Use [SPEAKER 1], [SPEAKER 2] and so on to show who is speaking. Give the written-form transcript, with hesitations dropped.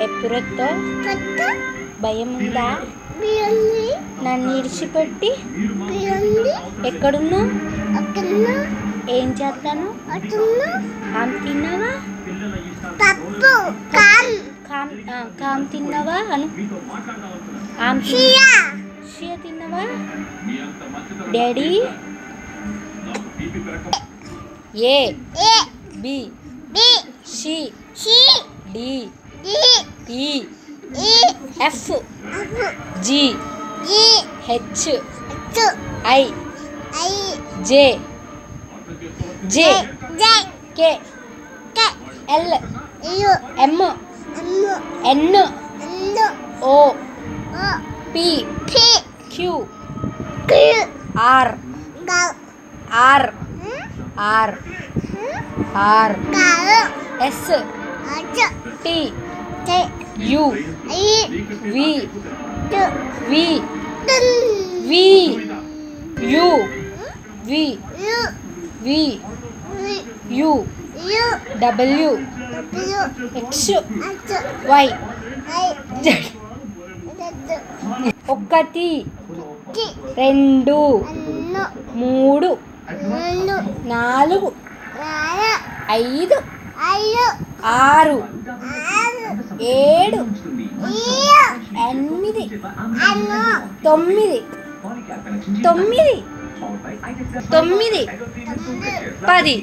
[SPEAKER 1] ఎప్పుడొత్తో భయం ఉందా? నన్ను ఇడిచిపెట్టి ఎక్కడున్నా ఏం చేస్తాను? ఆమ్ తిన్నావా? కామ్ తిన్నావా అను. ఆమ్ షియా తిన్నావా? Daddy A B C D E F G H I J J K L M N O P Q R R R R S T U V V V U V V U W X Y Z. 1 2 3 4 5 6 7 8 9 10.